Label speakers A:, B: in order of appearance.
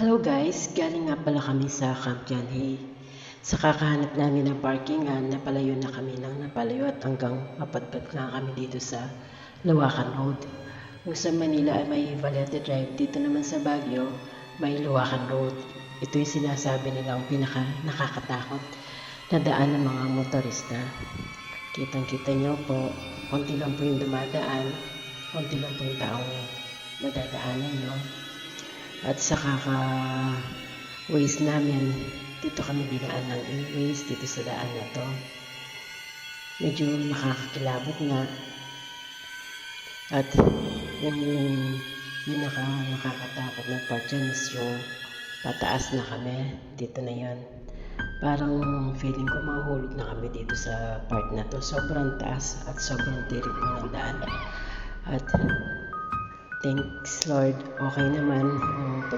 A: Hello guys, galing nga pala kami sa Camp Janhay. Sa kakahanap namin ng parkingan, napalayo na kami ng napalayo at hanggang mapadpad na kami dito sa Lawakan Road. Kung sa Manila ay may Valete Drive, dito naman sa Baguio may Lawakan Road. Ito yung sinasabi nilang pinaka nakakatakot na daan ng mga motorista. Kitang-kita nyo po, konti lang po yung dumadaan, konti lang po yung taong madadaanan nyo. At sa kaka-ways namin, dito kami dinaan ng e-ways dito sa daan na to. Medyo nakakakilabot nga. At yung nakakatakot na part dyan is yung pataas na kami. Dito na yon. Parang feeling ko mahulog na kami dito sa part na to. Sobrang taas at sobrang tirik po ng daan. At thanks Lord, okay naman.